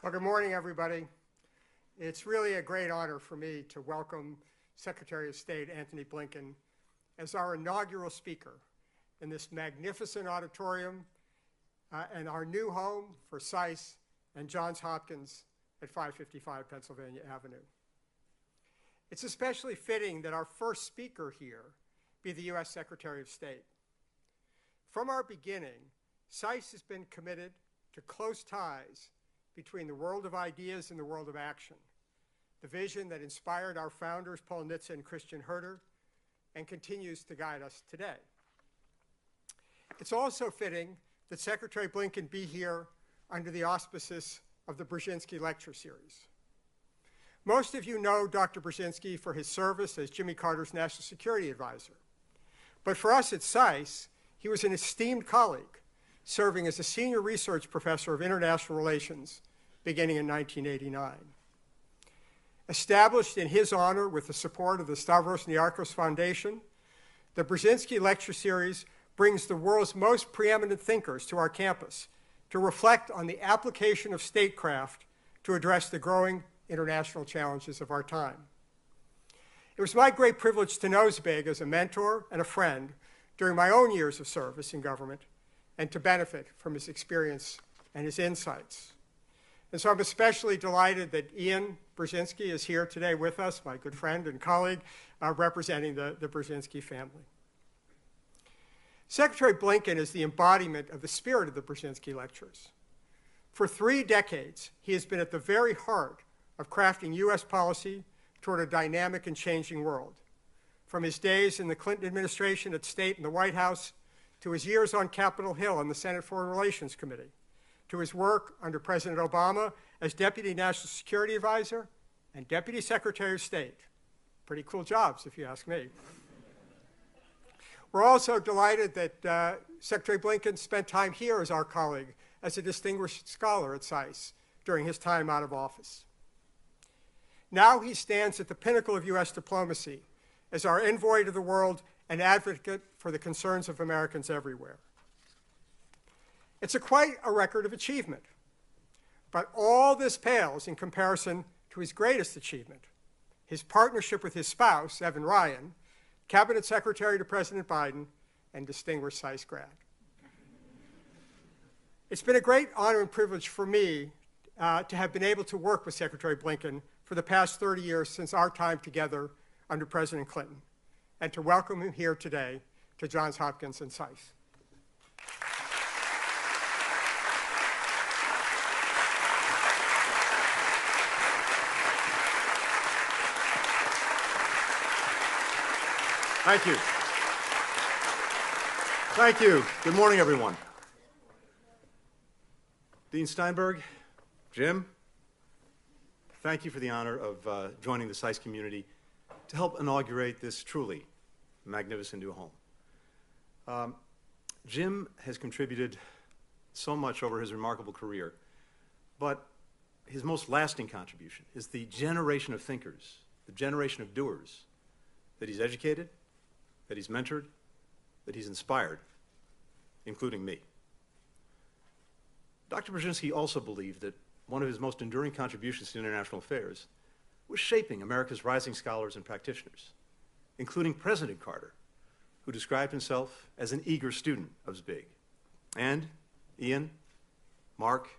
Well, good morning, everybody. It's really a great honor for me to welcome Secretary of State Antony Blinken as our inaugural speaker in this magnificent auditorium and our new home for SAIS and Johns Hopkins at 555 Pennsylvania Avenue. It's especially fitting that our first speaker here be the U.S. Secretary of State. From our beginning, SAIS has been committed to close ties between the world of ideas and the world of action, the vision that inspired our founders, Paul Nitze and Christian Herter, and continues to guide us today. It's also fitting that Secretary Blinken be here under the auspices of the Brzezinski Lecture Series. Most of you know Dr. Brzezinski for his service as Jimmy Carter's National Security Advisor. But for us at SAIS, he was an esteemed colleague, serving as a senior research professor of international relations beginning in 1989. Established in his honor with the support of the Stavros Niarchos Foundation, the Brzezinski Lecture Series brings the world's most preeminent thinkers to our campus to reflect on the application of statecraft to address the growing international challenges of our time. It was my great privilege to know Zbig as a mentor and a friend during my own years of service in government, and to benefit from his experience and his insights. And so I'm especially delighted that Ian Brzezinski is here today with us, my good friend and colleague, representing the Brzezinski family. Secretary Blinken is the embodiment of the spirit of the Brzezinski Lectures. For 3 decades, he has been at the very heart of crafting U.S. policy toward a dynamic and changing world. From his days in the Clinton administration at State and the White House, to his years on Capitol Hill on the Senate Foreign Relations Committee, to his work under President Obama as Deputy National Security Advisor and Deputy Secretary of State. Pretty cool jobs, if you ask me. We're also delighted that Secretary Blinken spent time here as our colleague, as a distinguished scholar at SAIS during his time out of office. Now he stands at the pinnacle of U.S. diplomacy as our envoy to the world and advocate for the concerns of Americans everywhere. It's quite a record of achievement, but all this pales in comparison to his greatest achievement, his partnership with his spouse, Evan Ryan, Cabinet Secretary to President Biden, and distinguished SAIS grad. It's been a great honor and privilege for me to have been able to work with Secretary Blinken for the past 30 years since our time together under President Clinton, and to welcome him here today to Johns Hopkins and SAIS. Thank you. Thank you. Good morning, everyone. Dean Steinberg, Jim, thank you for the honor of joining the SAIS community to help inaugurate this truly magnificent new home. Jim has contributed so much over his remarkable career, but his most lasting contribution is the generation of thinkers, the generation of doers that he's educated, that he's mentored, that he's inspired, including me. Dr. Brzezinski also believed that one of his most enduring contributions to international affairs was shaping America's rising scholars and practitioners, including President Carter, who described himself as an eager student of Zbig, and Ian, Mark,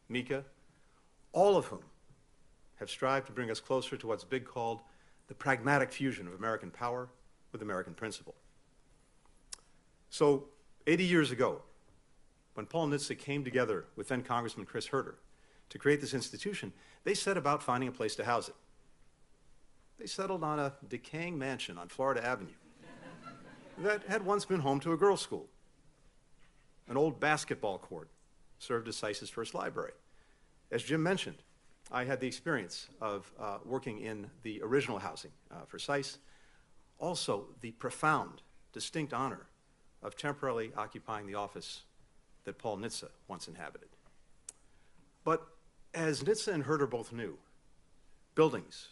Mika, all of whom have strived to bring us closer to what Zbig called the pragmatic fusion of American power with American principle. So 80 years ago, when Paul Nitze came together with then Congressman Chris Herter to create this institution, they set about finding a place to house it. They settled on a decaying mansion on Florida Avenue that had once been home to a girls' school. An old basketball court served as SAIS's first library. As Jim mentioned, I had the experience of working in the original housing for SAIS, also the profound, distinct honor of temporarily occupying the office that Paul Nitze once inhabited. But as Nitze and Herter both knew, buildings,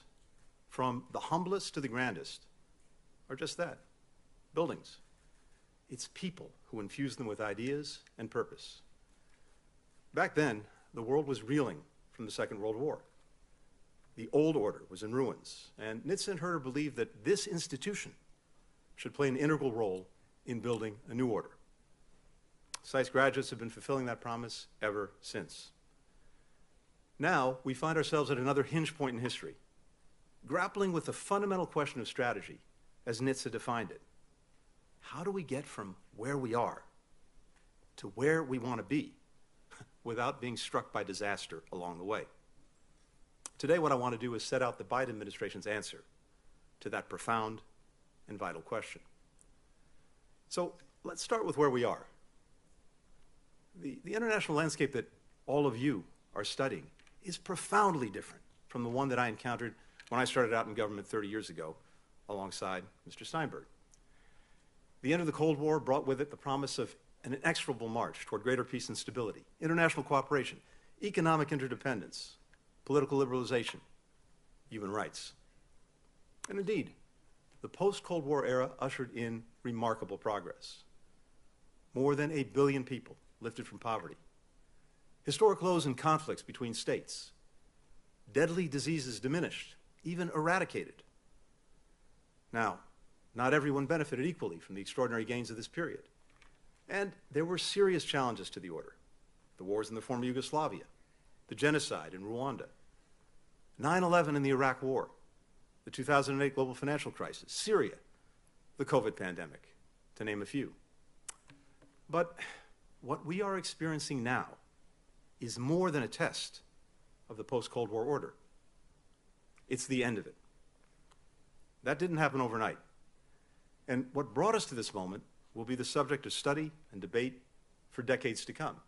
from the humblest to the grandest, are just that, buildings. It's people who infuse them with ideas and purpose. Back then, the world was reeling from the Second World War. The old order was in ruins, and Nitze and Herter believed that this institution should play an integral role in building a new order. SAIS graduates have been fulfilling that promise ever since. Now, we find ourselves at another hinge point in history, grappling with the fundamental question of strategy, as Nitze defined it. How do we get from where we are to where we want to be without being struck by disaster along the way? Today, what I want to do is set out the Biden administration's answer to that profound and vital question. So let's start with where we are. The international landscape that all of you are studying is profoundly different from the one that I encountered when I started out in government 30 years ago alongside Mr. Steinberg. The end of the Cold War brought with it the promise of an inexorable march toward greater peace and stability, international cooperation, economic interdependence, political liberalization, human rights. And indeed, the post-Cold War era ushered in remarkable progress. More than 1 billion people lifted from poverty, historic lows in conflicts between states, deadly diseases diminished, even eradicated. Now, not everyone benefited equally from the extraordinary gains of this period. And there were serious challenges to the order. The wars in the former Yugoslavia, the genocide in Rwanda, 9/11 in the Iraq War, the 2008 global financial crisis, Syria, the COVID pandemic, to name a few. But what we are experiencing now is more than a test of the post-Cold War order. It's the end of it. That didn't happen overnight. And what brought us to this moment will be the subject of study and debate for decades to come.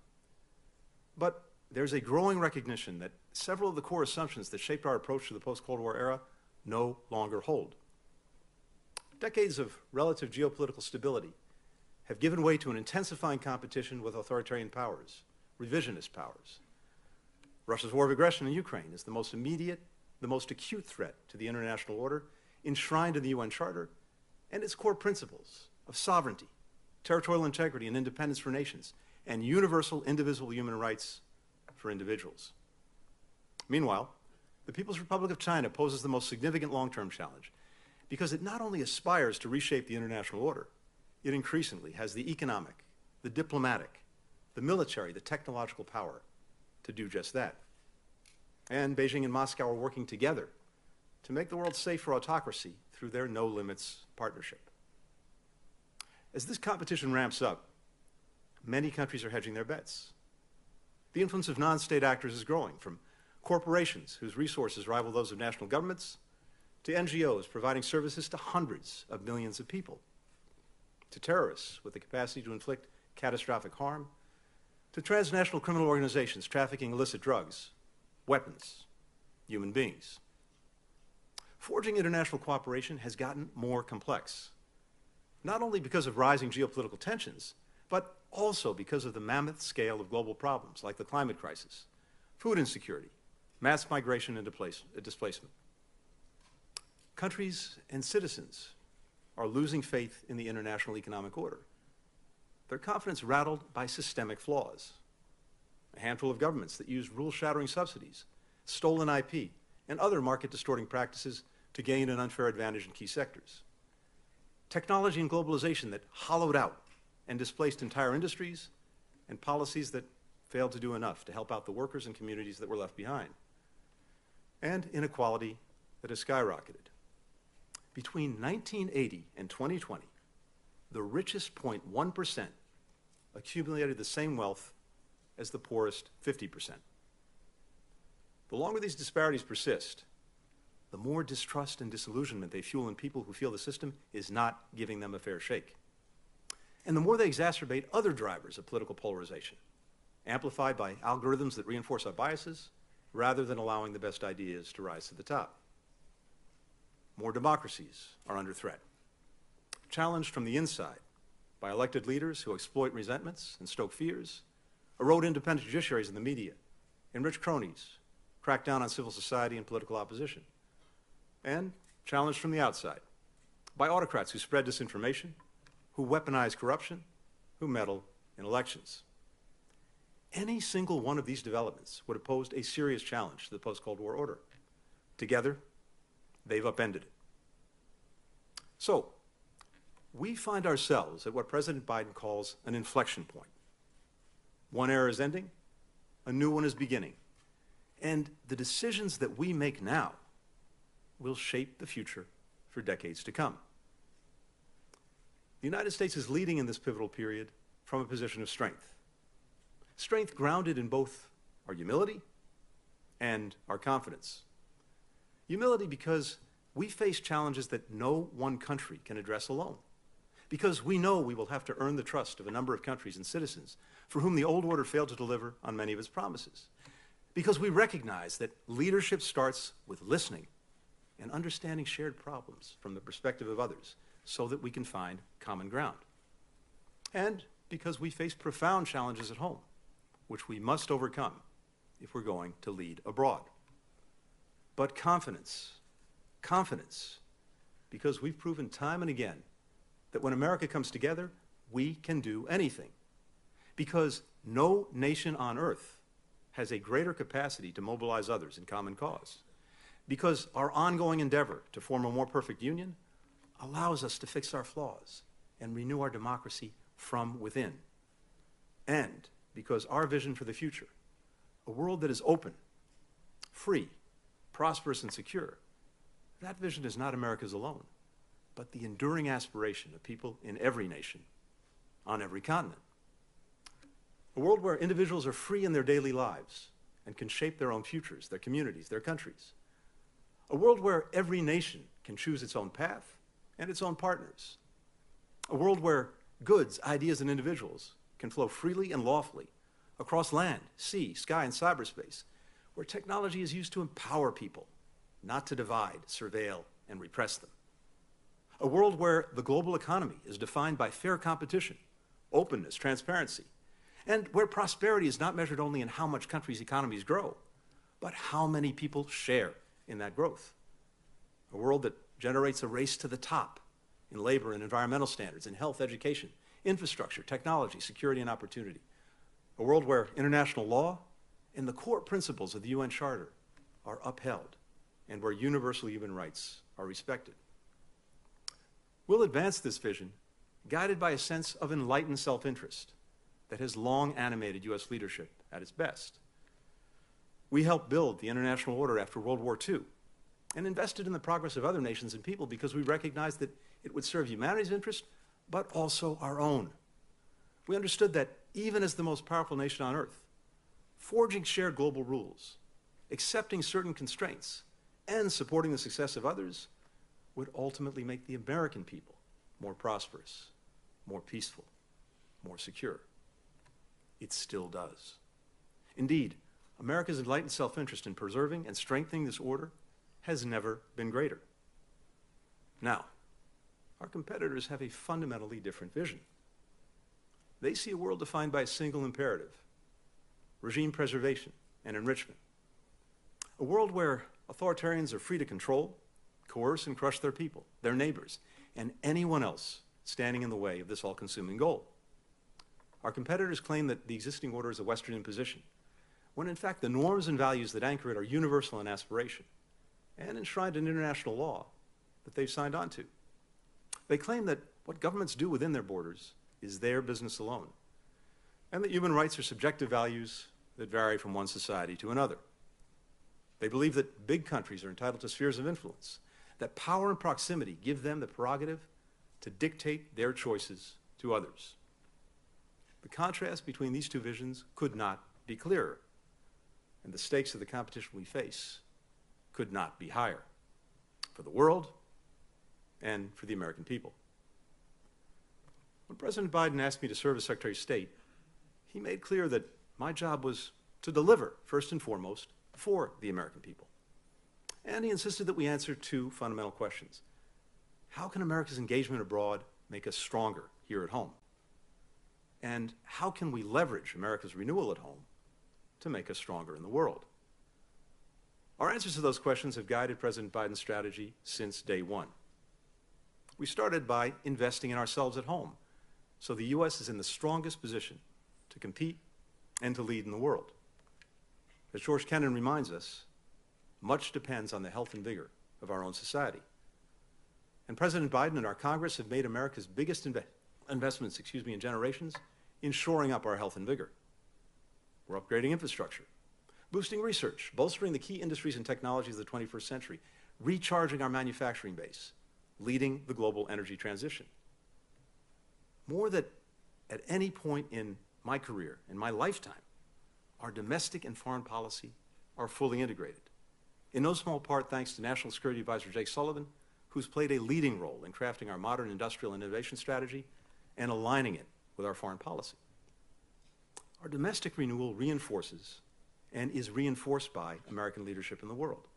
But there's a growing recognition that several of the core assumptions that shaped our approach to the post-Cold War era no longer hold. Decades of relative geopolitical stability have given way to an intensifying competition with authoritarian powers, revisionist powers. Russia's war of aggression in Ukraine is the most immediate, the most acute threat to the international order, enshrined in the UN Charter, and its core principles of sovereignty, territorial integrity and independence for nations, and universal indivisible human rights for individuals. Meanwhile, the People's Republic of China poses the most significant long-term challenge because it not only aspires to reshape the international order, it increasingly has the economic, the diplomatic, the military, the technological power to do just that. And Beijing and Moscow are working together to make the world safe for autocracy through their no-limits partnership. As this competition ramps up, many countries are hedging their bets. The influence of non-state actors is growing, from corporations whose resources rival those of national governments, to NGOs providing services to hundreds of millions of people, to terrorists with the capacity to inflict catastrophic harm, to transnational criminal organizations trafficking illicit drugs, weapons, human beings. Forging international cooperation has gotten more complex, not only because of rising geopolitical tensions, but also because of the mammoth scale of global problems like the climate crisis, food insecurity, mass migration and displacement. Countries and citizens are losing faith in the international economic order. Their confidence rattled by systemic flaws. A handful of governments that use rule-shattering subsidies, stolen IP, and other market-distorting practices to gain an unfair advantage in key sectors. Technology and globalization that hollowed out and displaced entire industries, and policies that failed to do enough to help out the workers and communities that were left behind. And inequality that has skyrocketed. Between 1980 and 2020, the richest 0.1% accumulated the same wealth as the poorest 50%. The longer these disparities persist, the more distrust and disillusionment they fuel in people who feel the system is not giving them a fair shake. And the more they exacerbate other drivers of political polarization, amplified by algorithms that reinforce our biases, rather than allowing the best ideas to rise to the top. More democracies are under threat, challenged from the inside by elected leaders who exploit resentments and stoke fears, erode independent judiciaries in the media, enrich cronies, crack down on civil society and political opposition, and challenged from the outside by autocrats who spread disinformation, who weaponize corruption, who meddle in elections. any single one of these developments would have posed a serious challenge to the post-Cold War order. Together, they've upended it. So, we find ourselves at what President Biden calls an inflection point. One era is ending, a new one is beginning. And the decisions that we make now will shape the future for decades to come. The United States is leading in this pivotal period from a position of strength. Strength grounded in both our humility and our confidence. Humility because we face challenges that no one country can address alone. Because we know we will have to earn the trust of a number of countries and citizens for whom the old order failed to deliver on many of its promises. Because we recognize that leadership starts with listening and understanding shared problems from the perspective of others so that we can find common ground. And because we face profound challenges at home, which we must overcome if we're going to lead abroad. But confidence, because we've proven time and again that when America comes together, we can do anything. Because no nation on earth has a greater capacity to mobilize others in common cause. Because our ongoing endeavor to form a more perfect union allows us to fix our flaws and renew our democracy from within. And because our vision for the future, a world that is open, free, prosperous, and secure, that vision is not America's alone, but the enduring aspiration of people in every nation, on every continent. A world where individuals are free in their daily lives and can shape their own futures, their communities, their countries. A world where every nation can choose its own path and its own partners. A world where goods, ideas, and individuals can flow freely and lawfully across land, sea, sky, and cyberspace, where technology is used to empower people, not to divide, surveil, and repress them. A world where the global economy is defined by fair competition, openness, transparency, and where prosperity is not measured only in how much countries' economies grow, but how many people share in that growth. A world that generates a race to the top in labor and environmental standards, in health, education, infrastructure, technology, security, and opportunity. A world where international law and the core principles of the UN Charter are upheld and where universal human rights are respected. We'll advance this vision guided by a sense of enlightened self-interest that has long animated U.S. leadership at its best. We helped build the international order after World War II and invested in the progress of other nations and people because we recognized that it would serve humanity's interest, but also our own. We understood that even as the most powerful nation on earth, forging shared global rules, accepting certain constraints, and supporting the success of others would ultimately make the American people more prosperous, more peaceful, more secure. It still does. Indeed, America's enlightened self-interest in preserving and strengthening this order has never been greater. Now, our competitors have a fundamentally different vision. They see a world defined by a single imperative: regime preservation and enrichment. A world where authoritarians are free to control, coerce, and crush their people, their neighbors, and anyone else standing in the way of this all-consuming goal. Our competitors claim that the existing order is a Western imposition, when in fact the norms and values that anchor it are universal in aspiration and enshrined in international law that they've signed on to. They claim that what governments do within their borders is their business alone, and that human rights are subjective values that vary from one society to another. They believe that big countries are entitled to spheres of influence, that power and proximity give them the prerogative to dictate their choices to others. The contrast between these two visions could not be clearer, and the stakes of the competition we face could not be higher for the world and for the American people. When President Biden asked me to serve as Secretary of State, he made clear that my job was to deliver, first and foremost, for the American people. And he insisted that we answer two fundamental questions. How can America's engagement abroad make us stronger here at home? And how can we leverage America's renewal at home to make us stronger in the world? Our answers to those questions have guided President Biden's strategy since day one. We started by investing in ourselves at home, so the U.S. is in the strongest position to compete and to lead in the world. As George Kennan reminds us, much depends on the health and vigor of our own society. And President Biden and our Congress have made America's biggest investments, in generations in shoring up our health and vigor. We're upgrading infrastructure, boosting research, bolstering the key industries and technologies of the 21st century, recharging our manufacturing base, leading the global energy transition. More than at any point in my career, in my lifetime, our domestic and foreign policy are fully integrated. In no small part thanks to National Security Advisor Jake Sullivan, who's played a leading role in crafting our modern industrial and innovation strategy and aligning it with our foreign policy. Our domestic renewal reinforces and is reinforced by American leadership in the world.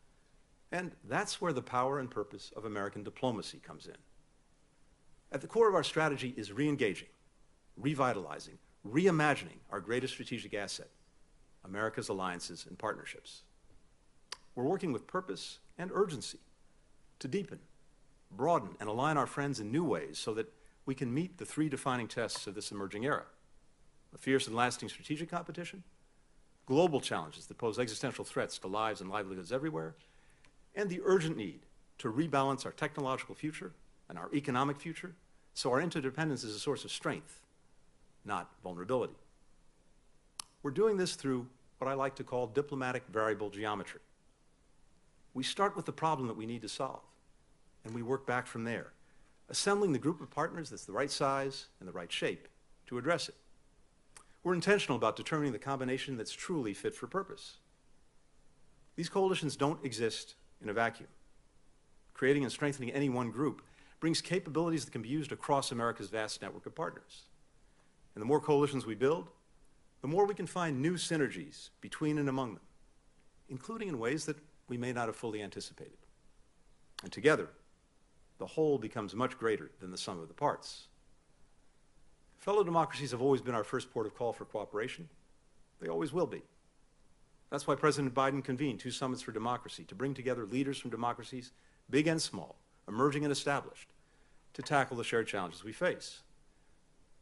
And that's where the power and purpose of American diplomacy comes in. At the core of our strategy is re-engaging, revitalizing, reimagining our greatest strategic asset, America's alliances and partnerships. We're working with purpose and urgency to deepen, broaden, and align our friends in new ways so that we can meet the three defining tests of this emerging era: a fierce and lasting strategic competition, global challenges that pose existential threats to lives and livelihoods everywhere, and the urgent need to rebalance our technological future and our economic future so our interdependence is a source of strength, not vulnerability. We're doing this through what I like to call diplomatic variable geometry. We start with the problem that we need to solve, and we work back from there, assembling the group of partners that's the right size and the right shape to address it. We're intentional about determining the combination that's truly fit for purpose. These coalitions don't exist in a vacuum. Creating and strengthening any one group brings capabilities that can be used across America's vast network of partners. And the more coalitions we build, the more we can find new synergies between and among them, including in ways that we may not have fully anticipated. And together, the whole becomes much greater than the sum of the parts. Fellow democracies have always been our first port of call for cooperation. They always will be. That's why President Biden convened 2 summits for democracy to bring together leaders from democracies, big and small, emerging and established, to tackle the shared challenges we face.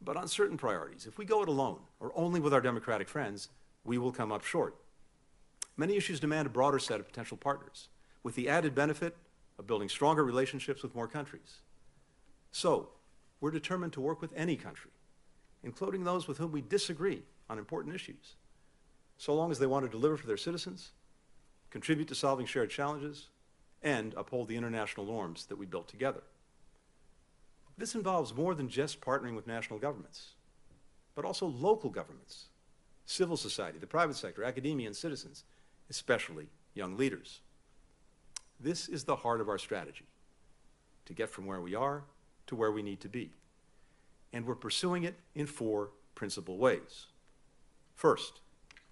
But on certain priorities, if we go it alone or only with our democratic friends, we will come up short. Many issues demand a broader set of potential partners, with the added benefit of building stronger relationships with more countries. So, we're determined to work with any country, including those with whom we disagree on important issues, so long as they want to deliver for their citizens, contribute to solving shared challenges, and uphold the international norms that we built together. This involves more than just partnering with national governments, but also local governments, civil society, the private sector, academia, and citizens, especially young leaders. This is the heart of our strategy, to get from where we are to where we need to be. And we're pursuing it in 4 principal ways. First,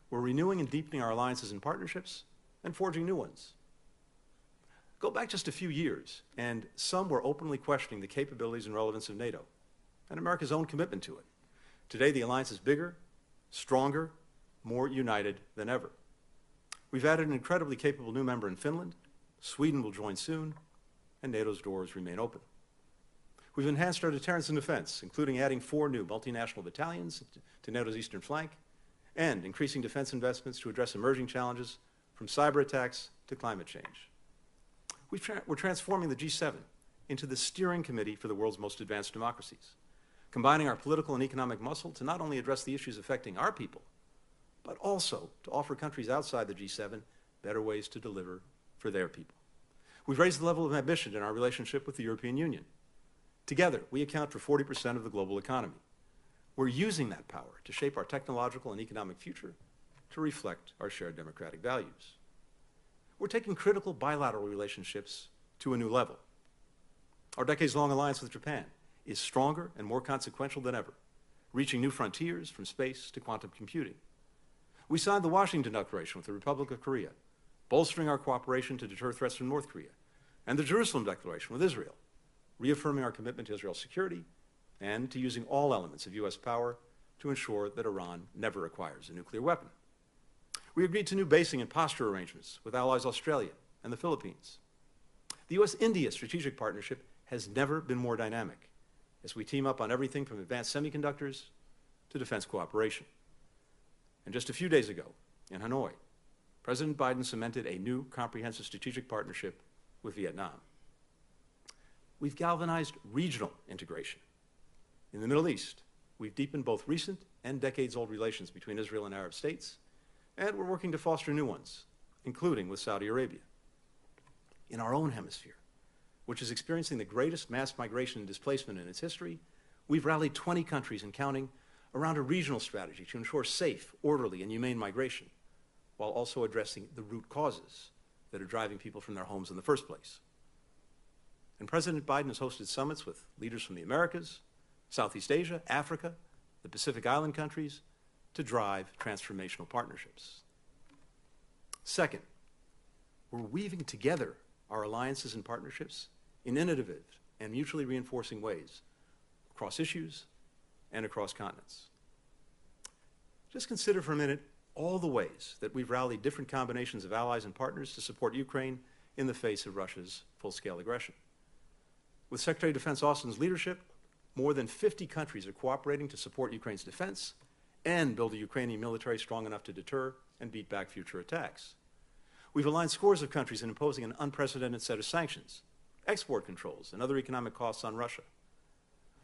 we're renewing and deepening our alliances and partnerships and forging new ones. Go back just a few years, and some were openly questioning the capabilities and relevance of NATO and America's own commitment to it. Today, the alliance is bigger, stronger, more united than ever. We've added an incredibly capable new member in Finland. Sweden will join soon, and NATO's doors remain open. We've enhanced our deterrence and defense, including adding 4 new multinational battalions to NATO's eastern flank, and increasing defense investments to address emerging challenges from cyber attacks to climate change. We're transforming the G7 into the steering committee for the world's most advanced democracies, combining our political and economic muscle to not only address the issues affecting our people, but also to offer countries outside the G7 better ways to deliver for their people. We've raised the level of ambition in our relationship with the European Union. Together, we account for 40% of the global economy. We're using that power to shape our technological and economic future to reflect our shared democratic values. We're taking critical bilateral relationships to a new level. Our decades-long alliance with Japan is stronger and more consequential than ever, reaching new frontiers from space to quantum computing. We signed the Washington Declaration with the Republic of Korea, bolstering our cooperation to deter threats from North Korea, and the Jerusalem Declaration with Israel, reaffirming our commitment to Israel's security and to using all elements of U.S. power to ensure that Iran never acquires a nuclear weapon. We agreed to new basing and posture arrangements with allies Australia and the Philippines. The U.S.-India strategic partnership has never been more dynamic, as we team up on everything from advanced semiconductors to defense cooperation. And just a few days ago, in Hanoi, President Biden cemented a new comprehensive strategic partnership with Vietnam. We've galvanized regional integration. In the Middle East, we've deepened both recent and decades-old relations between Israel and Arab states, and we're working to foster new ones, including with Saudi Arabia. In our own hemisphere, which is experiencing the greatest mass migration and displacement in its history, we've rallied 20 countries and counting around a regional strategy to ensure safe, orderly, and humane migration, while also addressing the root causes that are driving people from their homes in the first place. And President Biden has hosted summits with leaders from the Americas, Southeast Asia, Africa, the Pacific Island countries, to drive transformational partnerships. Second, we're weaving together our alliances and partnerships in innovative and mutually reinforcing ways across issues and across continents. Just consider for a minute all the ways that we've rallied different combinations of allies and partners to support Ukraine in the face of Russia's full-scale aggression. With Secretary of Defense Austin's leadership, more than 50 countries are cooperating to support Ukraine's defense and build a Ukrainian military strong enough to deter and beat back future attacks. We've aligned scores of countries in imposing an unprecedented set of sanctions, export controls, and other economic costs on Russia.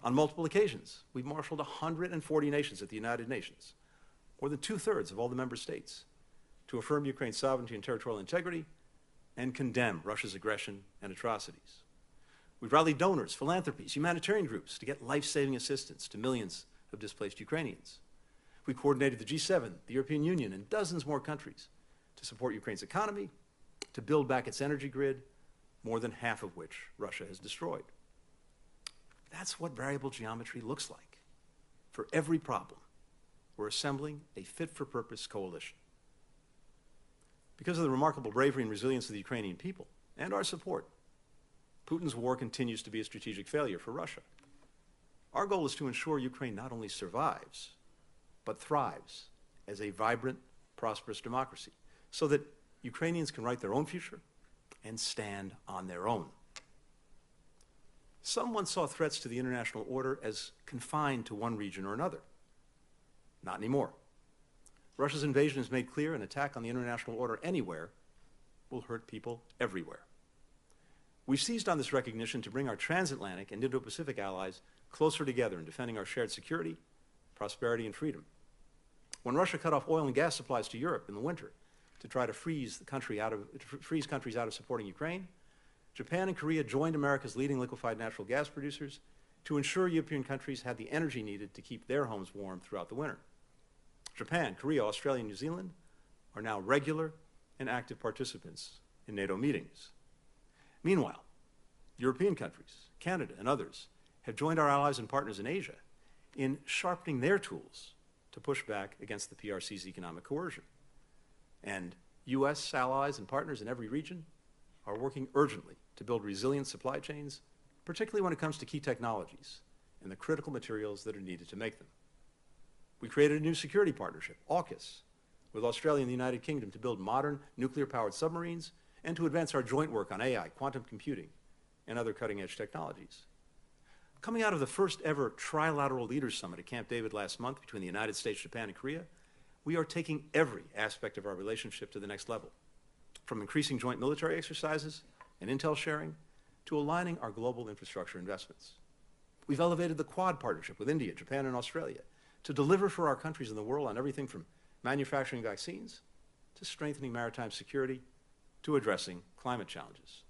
On multiple occasions, we've marshaled 140 nations at the United Nations, more than two-thirds of all the member states, to affirm Ukraine's sovereignty and territorial integrity and condemn Russia's aggression and atrocities. We've rallied donors, philanthropies, humanitarian groups to get life-saving assistance to millions of displaced Ukrainians. We coordinated the G7, the European Union, and dozens more countries to support Ukraine's economy, to build back its energy grid, more than half of which Russia has destroyed. That's what variable geometry looks like. For every problem, we're assembling a fit-for-purpose coalition. Because of the remarkable bravery and resilience of the Ukrainian people and our support, Putin's war continues to be a strategic failure for Russia. Our goal is to ensure Ukraine not only survives, but thrives as a vibrant, prosperous democracy, so that Ukrainians can write their own future and stand on their own. Some once saw threats to the international order as confined to one region or another. Not anymore. Russia's invasion has made clear an attack on the international order anywhere will hurt people everywhere. We've seized on this recognition to bring our transatlantic and Indo-Pacific allies closer together in defending our shared security, prosperity, and freedom. When Russia cut off oil and gas supplies to Europe in the winter to try to freeze countries out of supporting Ukraine, Japan and Korea joined America's leading liquefied natural gas producers to ensure European countries had the energy needed to keep their homes warm throughout the winter. Japan, Korea, Australia, and New Zealand are now regular and active participants in NATO meetings. Meanwhile, European countries, Canada, and others have joined our allies and partners in Asia in sharpening their tools to push back against the PRC's economic coercion. And U.S. allies and partners in every region are working urgently to build resilient supply chains, particularly when it comes to key technologies and the critical materials that are needed to make them. We created a new security partnership, AUKUS, with Australia and the United Kingdom to build modern nuclear-powered submarines and to advance our joint work on AI, quantum computing, and other cutting-edge technologies. Coming out of the first ever trilateral leaders summit at Camp David last month between the United States, Japan, and Korea, we are taking every aspect of our relationship to the next level, from increasing joint military exercises and intel sharing to aligning our global infrastructure investments. We've elevated the Quad partnership with India, Japan, and Australia to deliver for our countries in the world on everything from manufacturing vaccines to strengthening maritime security to addressing climate challenges.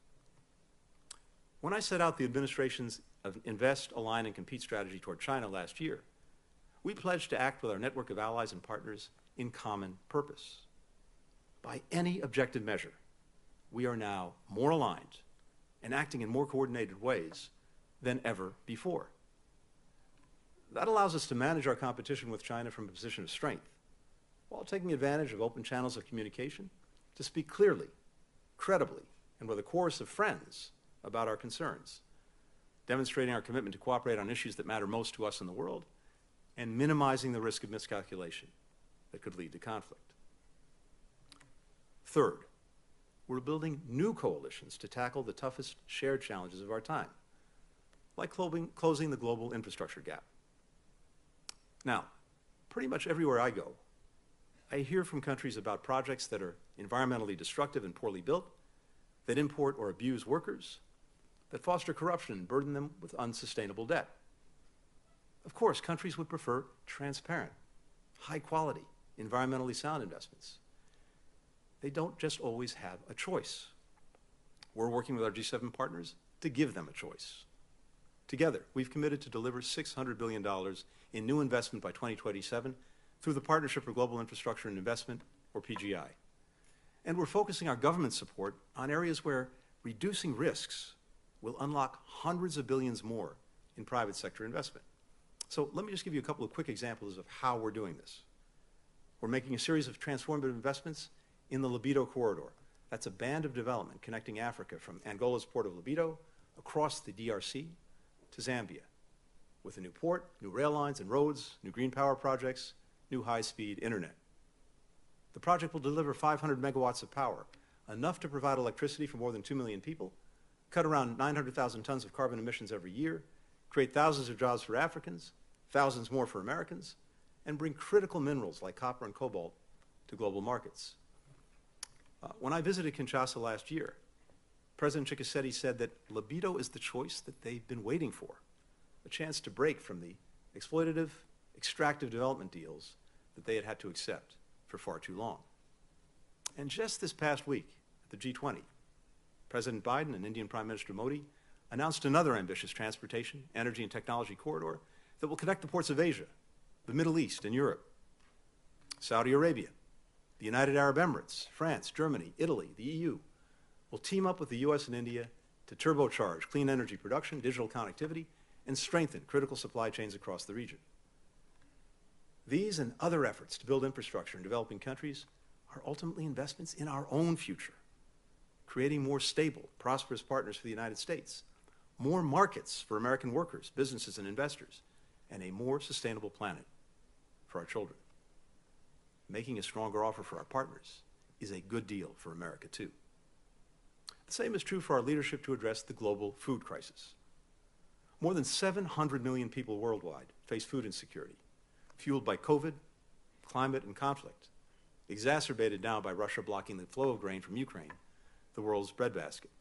When I set out the administration's Invest, Align, and Compete strategy toward China last year, we pledged to act with our network of allies and partners in common purpose. By any objective measure, we are now more aligned and acting in more coordinated ways than ever before. That allows us to manage our competition with China from a position of strength, while taking advantage of open channels of communication to speak clearly, credibly, and with a chorus of friends about our concerns, demonstrating our commitment to cooperate on issues that matter most to us in the world, and minimizing the risk of miscalculation that could lead to conflict. Third, we're building new coalitions to tackle the toughest shared challenges of our time, like closing the global infrastructure gap. Now, pretty much everywhere I go, I hear from countries about projects that are environmentally destructive and poorly built, that import or abuse workers, that foster corruption and burden them with unsustainable debt. Of course, countries would prefer transparent, high-quality, environmentally sound investments. They don't just always have a choice. We're working with our G7 partners to give them a choice. Together, we've committed to deliver $600 billion in new investment by 2027 through the Partnership for Global Infrastructure and Investment, or PGI. And we're focusing our government support on areas where reducing risks will unlock hundreds of billions more in private sector investment. So let me just give you a couple of quick examples of how we're doing this. We're making a series of transformative investments in the Libido Corridor. That's a band of development connecting Africa from Angola's port of Libido across the DRC to Zambia, with a new port, new rail lines and roads, new green power projects, new high-speed internet. The project will deliver 500 megawatts of power, enough to provide electricity for more than 2 million people, cut around 900,000 tons of carbon emissions every year, create thousands of jobs for Africans, thousands more for Americans, and bring critical minerals like copper and cobalt to global markets. When I visited Kinshasa last year, President Tshisekedi said that Libido is the choice that they've been waiting for, a chance to break from the exploitative, extractive development deals that they had had to accept for far too long. And just this past week at the G20, President Biden and Indian Prime Minister Modi announced another ambitious transportation, energy, and technology corridor that will connect the ports of Asia, the Middle East, and Europe. Saudi Arabia, the United Arab Emirates, France, Germany, Italy, the EU will team up with the US and India to turbocharge clean energy production, digital connectivity, and strengthen critical supply chains across the region. These and other efforts to build infrastructure in developing countries are ultimately investments in our own future, creating more stable, prosperous partners for the United States, more markets for American workers, businesses, and investors, and a more sustainable planet for our children. Making a stronger offer for our partners is a good deal for America, too. The same is true for our leadership to address the global food crisis. More than 700 million people worldwide face food insecurity, fueled by COVID, climate, and conflict, exacerbated now by Russia blocking the flow of grain from Ukraine, the world's breadbasket.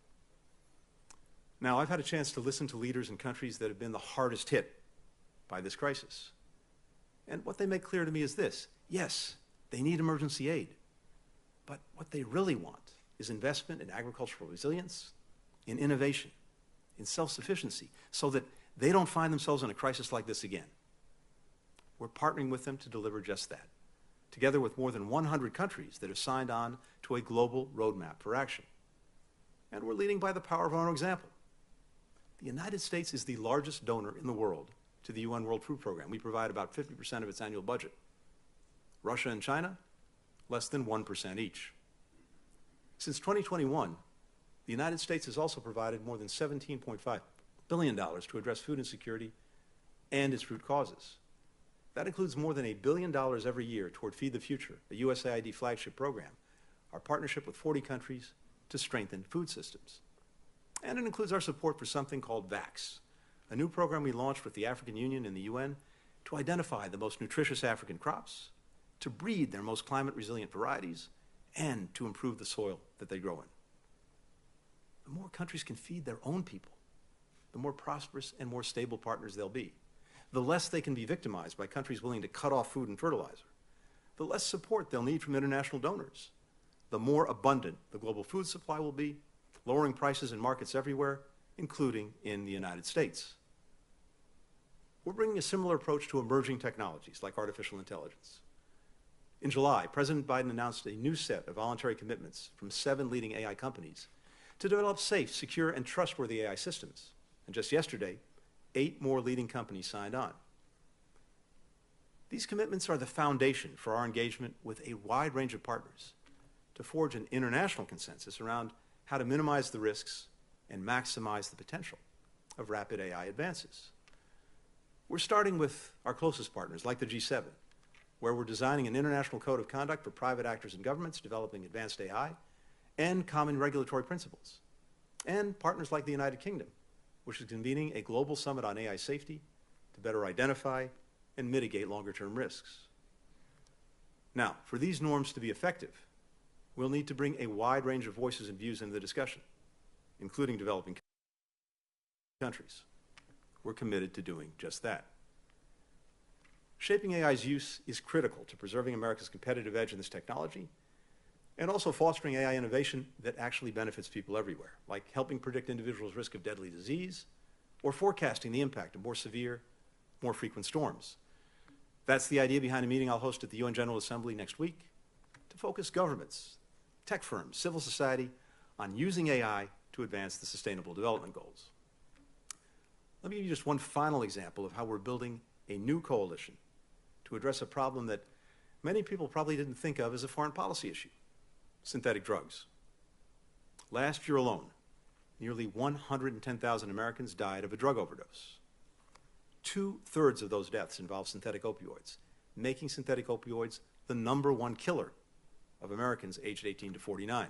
Now, I've had a chance to listen to leaders in countries that have been the hardest hit by this crisis. And what they make clear to me is this: yes, they need emergency aid, but what they really want is investment in agricultural resilience, in innovation, in self-sufficiency, so that they don't find themselves in a crisis like this again. We're partnering with them to deliver just that, together with more than 100 countries that have signed on to a global roadmap for action. And we're leading by the power of our own example. The United States is the largest donor in the world to the UN World Food Program. We provide about 50% of its annual budget. Russia and China, less than 1% each. Since 2021, the United States has also provided more than $17.5 billion to address food insecurity and its root causes. That includes more than $1 billion every year toward Feed the Future, a USAID flagship program, our partnership with 40 countries to strengthen food systems. And it includes our support for something called VAX, a new program we launched with the African Union and the UN to identify the most nutritious African crops, to breed their most climate-resilient varieties, and to improve the soil that they grow in. The more countries can feed their own people, the more prosperous and more stable partners they'll be. The less they can be victimized by countries willing to cut off food and fertilizer. The less support they'll need from international donors. The more abundant the global food supply will be, lowering prices in markets everywhere, including in the United States. We're bringing a similar approach to emerging technologies like artificial intelligence. In July, President Biden announced a new set of voluntary commitments from 7 leading AI companies to develop safe, secure, and trustworthy AI systems. And just yesterday, 8 more leading companies signed on. These commitments are the foundation for our engagement with a wide range of partners to forge an international consensus around how to minimize the risks and maximize the potential of rapid AI advances. We're starting with our closest partners, like the G7, where we're designing an international code of conduct for private actors and governments developing advanced AI and common regulatory principles, and partners like the United Kingdom, which is convening a global summit on AI safety to better identify and mitigate longer-term risks. Now, for these norms to be effective, we'll need to bring a wide range of voices and views into the discussion, including developing countries. We're committed to doing just that. Shaping AI's use is critical to preserving America's competitive edge in this technology and also fostering AI innovation that actually benefits people everywhere, like helping predict individuals' risk of deadly disease or forecasting the impact of more severe, more frequent storms. That's the idea behind a meeting I'll host at the UN General Assembly next week to focus governments, tech firms, civil society on using AI to advance the Sustainable Development Goals. Let me give you just one final example of how we're building a new coalition to address a problem that many people probably didn't think of as a foreign policy issue: synthetic drugs. Last year alone, nearly 110,000 Americans died of a drug overdose. 2/3 of those deaths involve synthetic opioids, making synthetic opioids the #1 killer of Americans aged 18 to 49.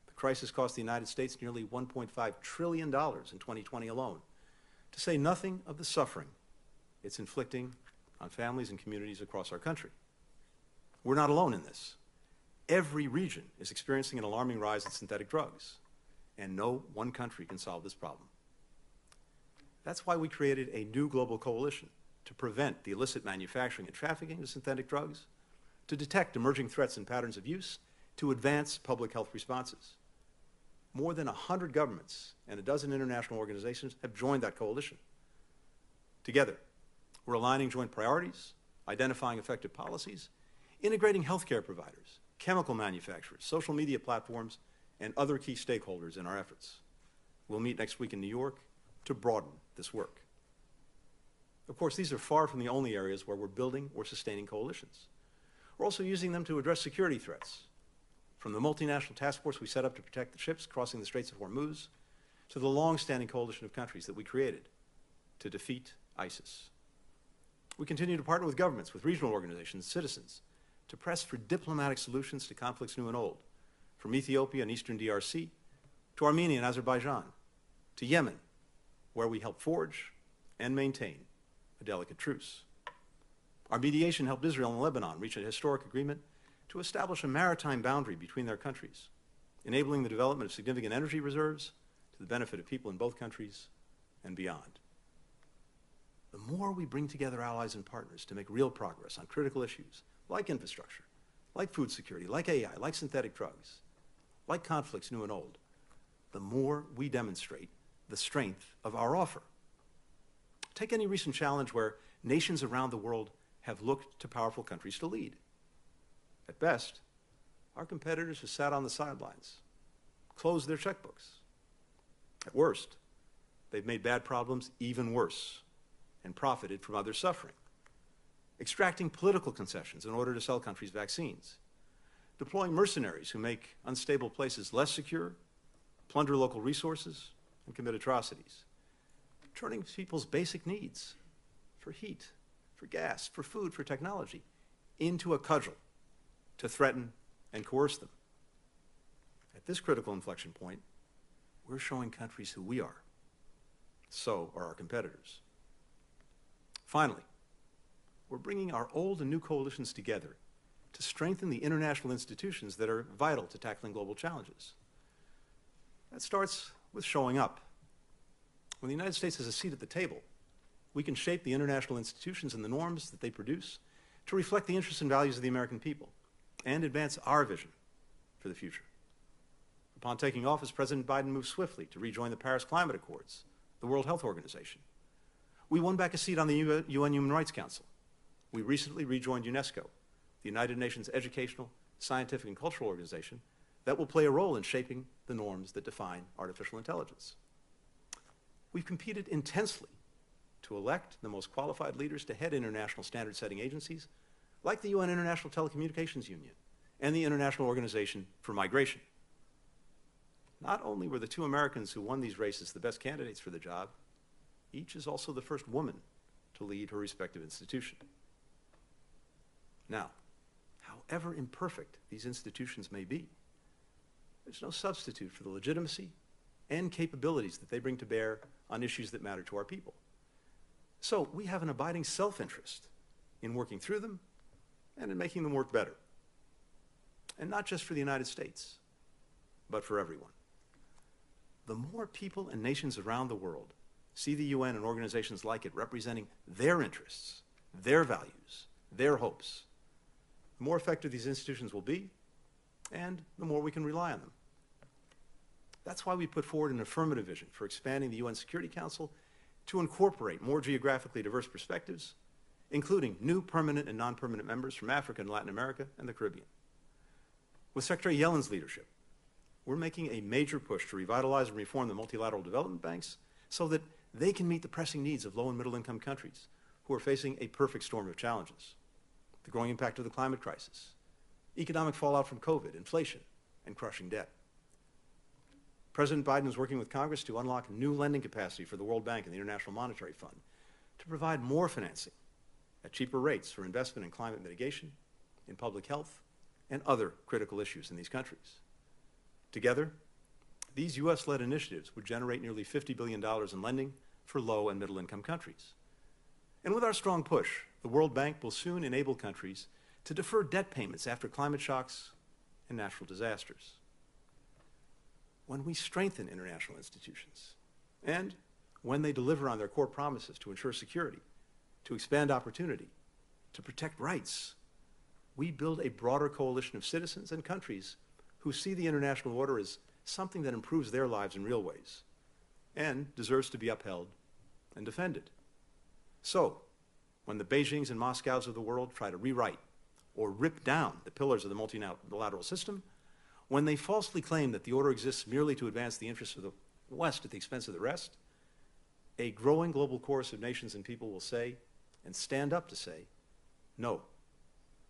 The crisis cost the United States nearly $1.5 trillion in 2020 alone, to say nothing of the suffering it's inflicting on families and communities across our country. We're not alone in this. Every region is experiencing an alarming rise in synthetic drugs, and no one country can solve this problem. That's why we created a new global coalition to prevent the illicit manufacturing and trafficking of synthetic drugs, to detect emerging threats and patterns of use, to advance public health responses. More than 100 governments and a dozen international organizations have joined that coalition. Together, we're aligning joint priorities, identifying effective policies, integrating healthcare providers, chemical manufacturers, social media platforms, and other key stakeholders in our efforts. We'll meet next week in New York to broaden this work. Of course, these are far from the only areas where we're building or sustaining coalitions. We're also using them to address security threats, from the multinational task force we set up to protect the ships crossing the Straits of Hormuz, to the long-standing coalition of countries that we created to defeat ISIS. We continue to partner with governments, with regional organizations, citizens, to press for diplomatic solutions to conflicts new and old, from Ethiopia and Eastern DRC, to Armenia and Azerbaijan, to Yemen, where we help forge and maintain a delicate truce. Our mediation helped Israel and Lebanon reach a historic agreement to establish a maritime boundary between their countries, enabling the development of significant energy reserves to the benefit of people in both countries and beyond. The more we bring together allies and partners to make real progress on critical issues like infrastructure, like food security, like AI, like synthetic drugs, like conflicts new and old, the more we demonstrate the strength of our offer. Take any recent challenge where nations around the world have looked to powerful countries to lead. At best, our competitors have sat on the sidelines, closed their checkbooks. At worst, they've made bad problems even worse and profited from others' suffering, extracting political concessions in order to sell countries vaccines, deploying mercenaries who make unstable places less secure, plunder local resources, and commit atrocities, turning people's basic needs for heat, for gas, for food, for technology, into a cudgel to threaten and coerce them. At this critical inflection point, we're showing countries who we are. So are our competitors. Finally, we're bringing our old and new coalitions together to strengthen the international institutions that are vital to tackling global challenges. That starts with showing up. When the United States has a seat at the table, we can shape the international institutions and the norms that they produce to reflect the interests and values of the American people and advance our vision for the future. Upon taking office, President Biden moved swiftly to rejoin the Paris Climate Accords, the World Health Organization. We won back a seat on the UN Human Rights Council. We recently rejoined UNESCO, the United Nations educational, scientific, and cultural organization that will play a role in shaping the norms that define artificial intelligence. We've competed intensely to elect the most qualified leaders to head international standard-setting agencies like the UN International Telecommunications Union and the International Organization for Migration. Not only were the two Americans who won these races the best candidates for the job, each is also the first woman to lead her respective institution. Now, however imperfect these institutions may be, there's no substitute for the legitimacy and capabilities that they bring to bear on issues that matter to our people. So we have an abiding self-interest in working through them and in making them work better. And not just for the United States, but for everyone. The more people and nations around the world see the UN and organizations like it representing their interests, their values, their hopes, the more effective these institutions will be, and the more we can rely on them. That's why we put forward an affirmative vision for expanding the UN Security Council to incorporate more geographically diverse perspectives, including new permanent and non-permanent members from Africa and Latin America and the Caribbean. With Secretary Yellen's leadership, we're making a major push to revitalize and reform the multilateral development banks so that they can meet the pressing needs of low and middle income countries who are facing a perfect storm of challenges. The growing impact of the climate crisis, economic fallout from COVID, inflation, and crushing debt. President Biden is working with Congress to unlock new lending capacity for the World Bank and the International Monetary Fund to provide more financing at cheaper rates for investment in climate mitigation, in public health, and other critical issues in these countries. Together, these U.S.-led initiatives would generate nearly $50 billion in lending for low and middle-income countries. And with our strong push, the World Bank will soon enable countries to defer debt payments after climate shocks and natural disasters. When we strengthen international institutions, and when they deliver on their core promises to ensure security, to expand opportunity, to protect rights, we build a broader coalition of citizens and countries who see the international order as something that improves their lives in real ways and deserves to be upheld and defended. So, when the Beijings and Moscows of the world try to rewrite or rip down the pillars of the multilateral system, when they falsely claim that the order exists merely to advance the interests of the West at the expense of the rest, a growing global chorus of nations and people will say, and stand up to say, no,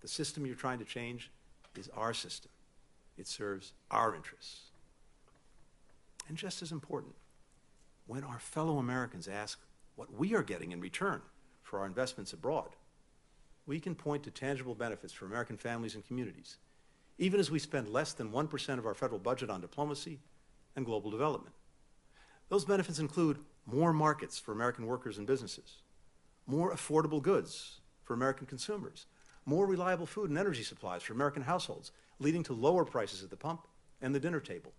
the system you're trying to change is our system. It serves our interests. And just as important, when our fellow Americans ask what we are getting in return for our investments abroad, we can point to tangible benefits for American families and communities, even as we spend less than 1% of our federal budget on diplomacy and global development. Those benefits include more markets for American workers and businesses, more affordable goods for American consumers, more reliable food and energy supplies for American households, leading to lower prices at the pump and the dinner table,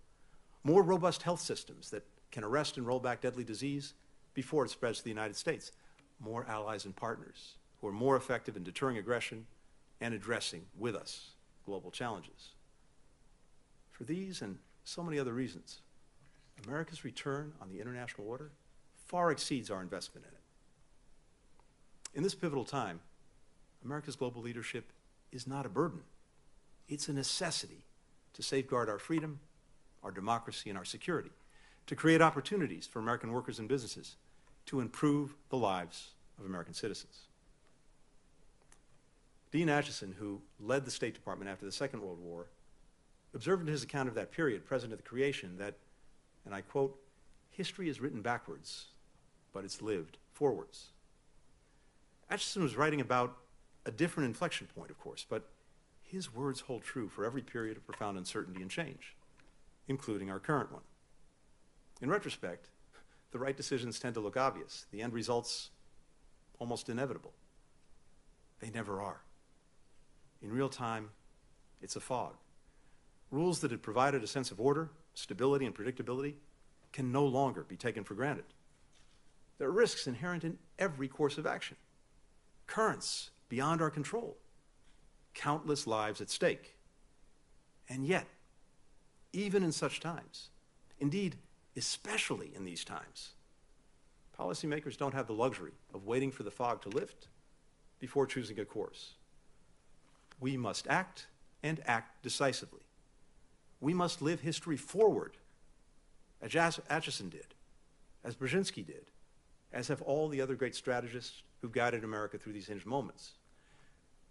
more robust health systems that can arrest and roll back deadly disease before it spreads to the United States, more allies and partners who are more effective in deterring aggression and addressing with us global challenges. For these and so many other reasons, America's return on the international order far exceeds our investment in it. In this pivotal time, America's global leadership is not a burden. It's a necessity to safeguard our freedom, our democracy, and our security, to create opportunities for American workers and businesses, to improve the lives of American citizens. Dean Acheson, who led the State Department after the Second World War, observed in his account of that period, President of the Creation, that, and I quote, "History is written backwards, but it's lived forwards." Acheson was writing about a different inflection point, of course, but his words hold true for every period of profound uncertainty and change, including our current one. In retrospect, the right decisions tend to look obvious, the end results almost inevitable. They never are. In real time, it's a fog. Rules that had provided a sense of order, stability, and predictability can no longer be taken for granted. There are risks inherent in every course of action, currents beyond our control, countless lives at stake. And yet, even in such times, indeed, especially in these times, policymakers don't have the luxury of waiting for the fog to lift before choosing a course. We must act, and act decisively. We must live history forward, as Acheson did, as Brzezinski did, as have all the other great strategists who've guided America through these hinged moments.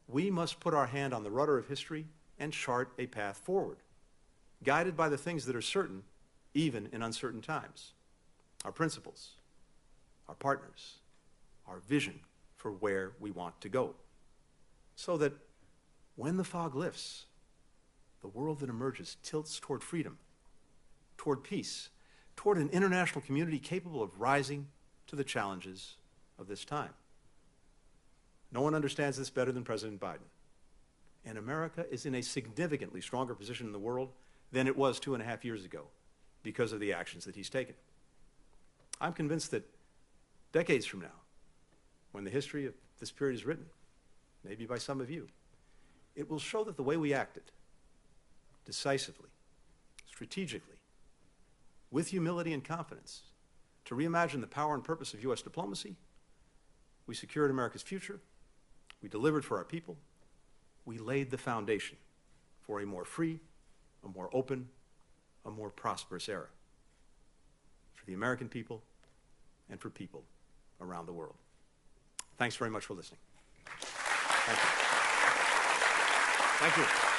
We must put our hand on the rudder of history and chart a path forward, guided by the things that are certain, even in uncertain times: our principles, our partners, our vision for where we want to go, so that when the fog lifts, the world that emerges tilts toward freedom, toward peace, toward an international community capable of rising to the challenges of this time. No one understands this better than President Biden. And America is in a significantly stronger position in the world than it was 2.5 years ago because of the actions that he's taken. I'm convinced that decades from now, when the history of this period is written, maybe by some of you, it will show that the way we acted, decisively, strategically, with humility and confidence, to reimagine the power and purpose of U.S. diplomacy, we secured America's future, we delivered for our people, we laid the foundation for a more free, a more open, a more prosperous era for the American people and for people around the world. Thanks very much for listening. Thank you. Thank you.